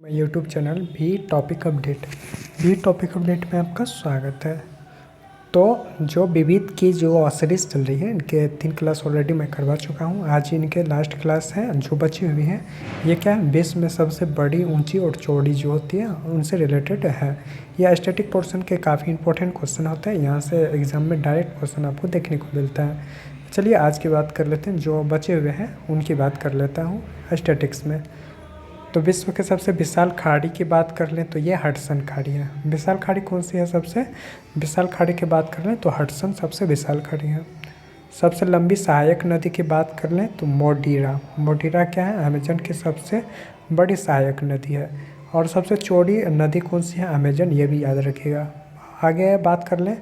YouTube channel भी topic update में आपका स्वागत है। तो जो विविध की जो सीरीज़ चल रही है, इनके 3 क्लास ऑलरेडी मैं करवा चुका हूँ। आज इनके लास्ट क्लास है जो बची हुई है। ये क्या है, विश्व में सबसे बड़ी, ऊंची और चौड़ी जो होती है उनसे रिलेटेड है। यह स्टैटिक पोर्शन के काफ़ी इंपॉर्टेंट क्वेश्चन होते हैं। यहाँ से एग्जाम में डायरेक्ट क्वेश्चन आपको देखने को मिलता है। चलिए आज की बात कर लेते हैं, जो बचे हुए हैं उनकी बात कर लेता हूँ स्टैटिक्स में। तो विश्व के सबसे विशाल खाड़ी की बात कर लें तो ये हडसन खाड़ी है। विशाल खाड़ी कौन सी है? सबसे विशाल खाड़ी की बात कर लें तो हडसन सबसे विशाल खाड़ी है। सबसे लंबी सहायक नदी की बात कर लें तो मोडीरा क्या है? अमेजन की सबसे बड़ी सहायक नदी है। और सबसे चौड़ी नदी कौन सी है? अमेजन, ये भी याद रखिएगा। आगे बात कर लें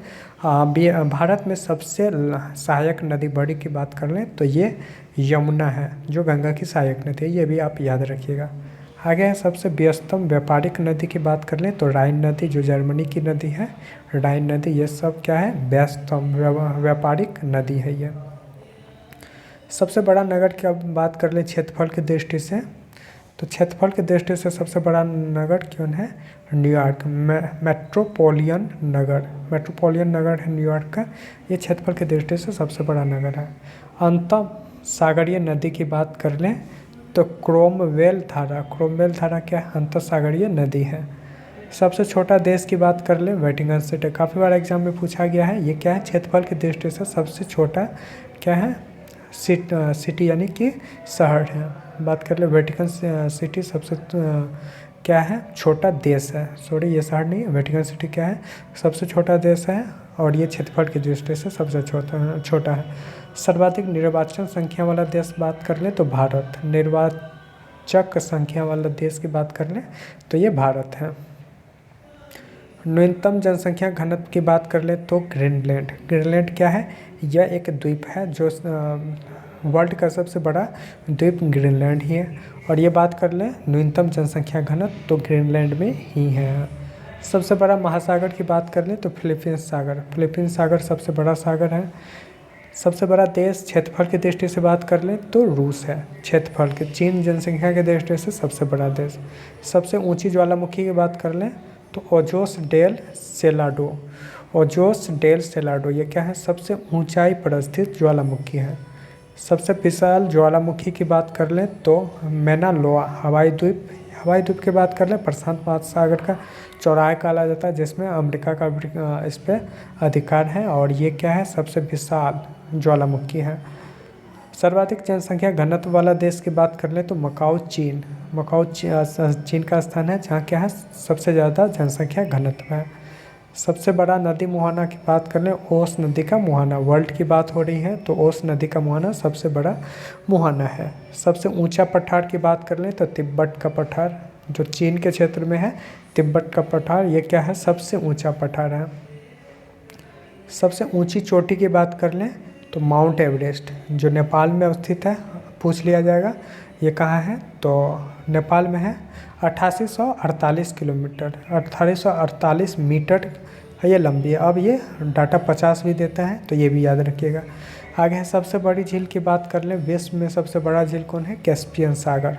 भारत में सबसे सहायक नदी बड़ी की बात कर लें तो ये यमुना है, जो गंगा की सहायक नदी है, ये भी आप याद रखिएगा। आगे है सबसे व्यस्तम व्यापारिक नदी की बात कर लें तो राइन नदी, जो जर्मनी की नदी है, राइन नदी, ये सब क्या है? व्यस्तम व्यापारिक नदी है ये। सबसे बड़ा नगर की अब बात कर लें क्षेत्रफल की दृष्टि से, तो क्षेत्रफल की दृष्टि से सबसे बड़ा नगर कौन है? न्यूयॉर्क। मेट्रोपोलियन नगर है न्यूयॉर्क का। ये क्षेत्रफल की दृष्टि से सबसे बड़ा नगर है। अंतः सागरीय नदी की बात कर लें तो क्रोमवेल धारा क्या है? अंतः सागरीय नदी है। सबसे छोटा देश की बात कर लें, वेटिकन सिटी। काफ़ी बार एग्जाम में पूछा गया है। ये क्या है? क्षेत्रफल की दृष्टि से सबसे छोटा क्या है? सिटी यानी कि शहर है। बात कर ले वेटिकन सिटी सबसे क्या है? छोटा देश है। सॉरी, ये शहर नहीं है। वेटिकन सिटी क्या है? सबसे छोटा देश है और ये क्षेत्रफल की दृष्टि से सबसे छोटा है। सर्वाधिक निर्वाचन संख्या वाला देश बात कर लें तो भारत। निर्वाचक संख्या वाला देश की बात कर लें तो ये भारत है। न्यूनतम जनसंख्या घनत्व की बात कर ले तो ग्रीनलैंड क्या है? यह एक द्वीप है, जो वर्ल्ड का सबसे बड़ा द्वीप ग्रीनलैंड ही है। और ये बात कर ले न्यूनतम जनसंख्या घनत्व तो ग्रीनलैंड में ही है। सबसे बड़ा महासागर की बात कर ले तो फिलीपींस सागर सबसे बड़ा सागर है। सबसे बड़ा देश क्षेत्रफल की दृष्टि से बात कर लें तो रूस है क्षेत्रफल के। चीन जनसंख्या की दृष्टि से सबसे बड़ा देश। सबसे ऊंची ज्वालामुखी की बात कर लें तो ओजोस डेल सेलाडो, ये क्या है? सबसे ऊंचाई पर स्थित ज्वालामुखी है। सबसे विशाल ज्वालामुखी की बात कर लें तो मैना लोआ हवाई द्वीप की बात कर लें प्रशांत महासागर का चौराहा कहा जाता है, जिसमें अमेरिका का इस पर अधिकार है। और ये क्या है? सबसे विशाल ज्वालामुखी है। सर्वाधिक जनसंख्या घनत्व वाला देश की बात कर लें तो मकाऊ चीन का स्थान है, जहाँ क्या है? सबसे ज़्यादा जनसंख्या घनत्व है। सबसे बड़ा नदी मुहाना की बात कर लें, ओस नदी का मुहाना। वर्ल्ड की बात हो रही है तो ओस नदी का मुहाना सबसे बड़ा मुहाना है। सबसे ऊंचा पठार की बात कर लें तो तिब्बत का पठार, जो चीन के क्षेत्र में है, तिब्बत का पठार, ये क्या है? सबसे ऊंचा पठार है। सबसे ऊंची चोटी की बात कर लें तो माउंट एवरेस्ट, जो नेपाल में अवस्थित है। पूछ लिया जाएगा ये कहाँ है, तो नेपाल में है। 8848 किलोमीटर, 8848 मीटर ये लंबी है। अब ये डाटा 50 भी देता है, तो ये भी याद रखिएगा। आगे है सबसे बड़ी झील की बात कर लें। विश्व में सबसे बड़ा झील कौन है? कैस्पियन सागर।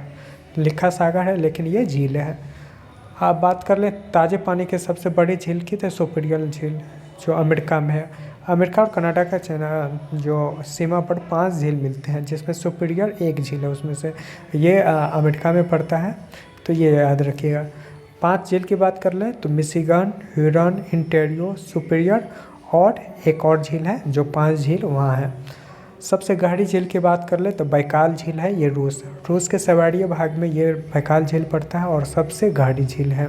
लिखा सागर है लेकिन ये झील है। आप बात कर लें ताज़े पानी के सबसे बड़ी झील की, तो सुपीरियर झील, जो अमेरिका में है। अमेरिका और कनाडा का जो सीमा पर 5 झील मिलते हैं, जिसमें सुपीरियर एक झील है उसमें से। ये अमेरिका में पड़ता है, तो ये याद रखिएगा। 5 झील की बात कर लें तो मिशिगन, ह्यूरन, इंटेरियो, सुपीरियर और एक और झील है, जो 5 झील वहाँ है। सबसे गहरी झील की बात कर ले तो बैकाल झील है, ये रूस के सवाड़ीय भाग में ये बैकाल झील पड़ता है और सबसे गहरी झील है।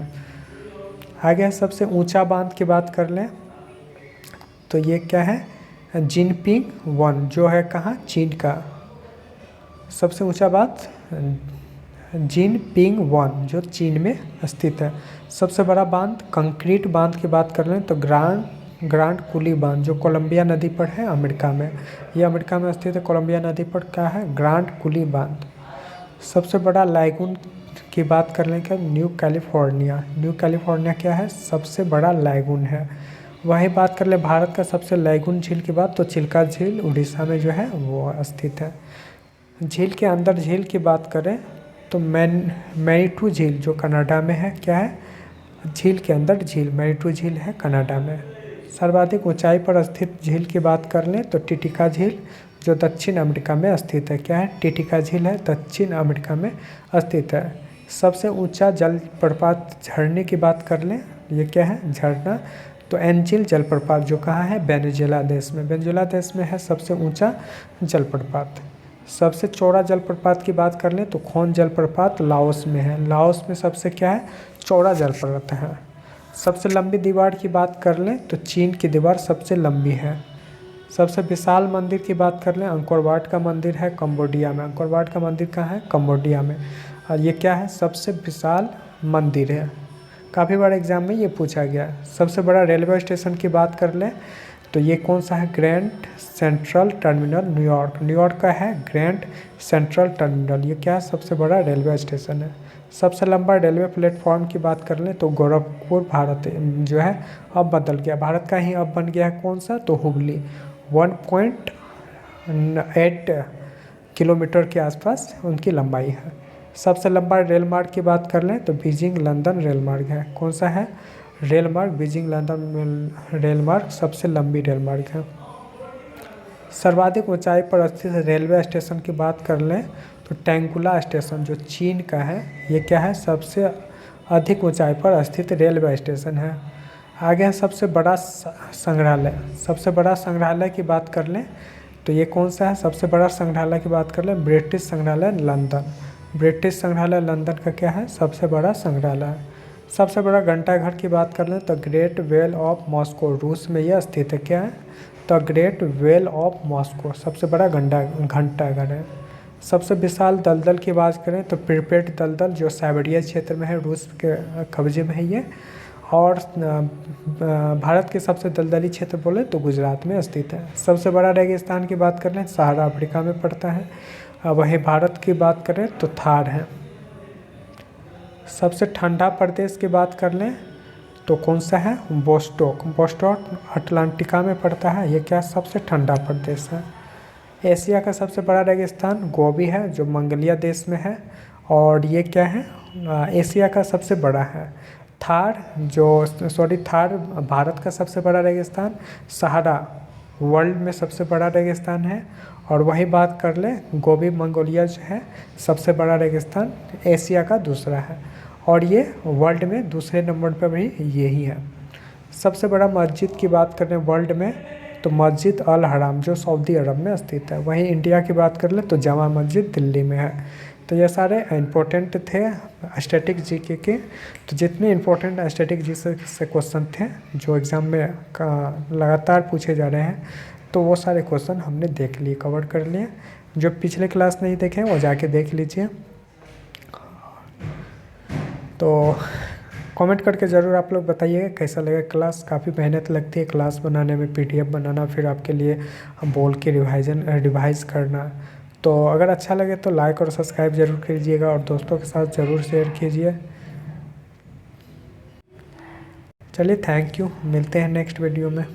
आगे सबसे ऊंचा बांध की बात कर लें तो ये क्या है? जिनपिंग वन, जो है कहाँ? चीन का सबसे ऊंचा बांध जिनपिंग वन, जो चीन में स्थित है। सबसे बड़ा बांध कंक्रीट बांध की बात कर लें तो ग्रांड कुली बांध, जो कोलंबिया नदी पर है अमेरिका में। ये अमेरिका में स्थित है, कोलंबिया नदी पर क्या है? ग्रांड कुली बांध। सबसे बड़ा लैगून की बात कर लें क्या? न्यू कैलिफोर्निया क्या है? सबसे बड़ा लैगून है। वही बात कर ले भारत का सबसे लैगून झील की बात, तो चिल्का झील उड़ीसा में जो है वो स्थित है। झील के अंदर झील की बात करें तो मैनीटू झील जो कनाडा में है, क्या है, झील के अंदर झील मैनीटू झील है कनाडा में। सर्वाधिक ऊंचाई पर स्थित झील की बात कर लें तो टिटिका झील जो दक्षिण अमेरिका में स्थित है, क्या है, टिटिका झील है, दक्षिण अमेरिका में स्थित है। सबसे ऊंचा जलप्रपात झरने की बात कर लें, ये क्या है, झरना, तो एंजिल जलप्रपात जो कहाँ है, वेनेजुएला देश में, वेनेजुएला देश में है सबसे ऊंचा जलप्रपात। सबसे चौड़ा जलप्रपात की बात कर लें तो खोन जलप्रपात लाओस में है, लाओस में सबसे क्या है, चौड़ा जलप्रपात है। सबसे लंबी दीवार की बात कर लें तो चीन की दीवार सबसे लंबी है। सबसे विशाल मंदिर की बात कर लें, अंकोर वाट का मंदिर है कंबोडिया में, अंकोर वाट का मंदिर कहाँ है, कंबोडिया में, और ये क्या है, सबसे विशाल मंदिर है। काफ़ी बार एग्जाम में ये पूछा गया। सबसे बड़ा रेलवे स्टेशन की बात कर लें तो ये कौन सा है, grand central terminal New York, New York का है ग्रैंड सेंट्रल टर्मिनल, ये क्या है, सबसे बड़ा रेलवे स्टेशन है। सबसे लंबा रेलवे प्लेटफॉर्म की बात कर लें तो गोरखपुर भारत जो है अब बदल गया, भारत का ही अब बन गया है कौन सा, तो हुबली, 1.8 किलोमीटर के आसपास उनकी लंबाई है। सबसे लंबा रेल मार्ग की बात कर लें तो बीजिंग लंदन रेल मार्ग है, कौन सा है, रेल मार्ग बीजिंग लंदन रेल मार्ग सबसे लंबी रेल मार्ग है। सर्वाधिक ऊंचाई पर स्थित रेलवे स्टेशन की बात कर लें तो टैंकुला स्टेशन जो चीन का है, ये क्या है, सबसे अधिक ऊंचाई पर स्थित रेलवे स्टेशन है। आगे है सबसे बड़ा संग्रहालय, सबसे बड़ा संग्रहालय की बात कर लें तो ये कौन सा है, सबसे बड़ा संग्रहालय की बात कर लें ब्रिटिश संग्रहालय लंदन, ब्रिटिश संग्रहालय लंदन का क्या है, सबसे बड़ा संग्रहालय है। सबसे बड़ा घंटाघर की बात कर लें तो ग्रेट वेल ऑफ मॉस्को रूस में यह स्थित है, क्या है, the great well of Moscow सबसे बड़ा घंटाघर है। सबसे विशाल दलदल की बात करें तो प्रिपेट दलदल जो साइबेरिया क्षेत्र में है, रूस के कब्जे में है ये, और भारत के सबसे दलदली क्षेत्र बोले तो गुजरात में स्थित है। सबसे बड़ा रेगिस्तान की बात कर लें सहारा अफ्रीका में पड़ता है, वहीं भारत की बात करें तो थार है। सबसे ठंडा प्रदेश की बात कर लें तो कौन सा है, बोस्टोक, बोस्टोक अटलांटिका में पड़ता है, ये क्या सबसे ठंडा प्रदेश है। एशिया का सबसे बड़ा रेगिस्तान गोबी है जो मंगोलिया देश में है, और ये क्या है, एशिया का सबसे बड़ा है। थार भारत का सबसे बड़ा रेगिस्तान, सहारा वर्ल्ड में सबसे बड़ा रेगिस्तान है, और वही बात कर ले गोबी मंगोलिया जो है सबसे बड़ा रेगिस्तान एशिया का दूसरा है, और ये वर्ल्ड में दूसरे नंबर पर भी यही है। सबसे बड़ा मस्जिद की बात करें वर्ल्ड में तो मस्जिद अल हराम जो सऊदी अरब में स्थित है। वहीं इंडिया की बात कर ले तो जामा मस्जिद दिल्ली में है। तो ये सारे इम्पोर्टेंट थे स्टैटिक जीके के। तो जितने इम्पोर्टेंट स्टैटिक जी से क्वेश्चन थे जो एग्ज़ाम में लगातार पूछे जा रहे हैं, तो वो सारे क्वेश्चन हमने देख लिए, कवर कर लिए। जो पिछले क्लास नहीं देखे वो जाके देख लीजिए। तो कमेंट करके ज़रूर आप लोग बताइएगा कैसा लगा क्लास। काफ़ी मेहनत लगती है क्लास बनाने में, पीडीएफ बनाना, फिर आपके लिए बोल के रिवाइज़ करना। तो अगर अच्छा लगे तो लाइक और सब्सक्राइब ज़रूर कीजिएगा, और दोस्तों के साथ ज़रूर शेयर कीजिए। चलिए, थैंक यू, मिलते हैं नेक्स्ट वीडियो में।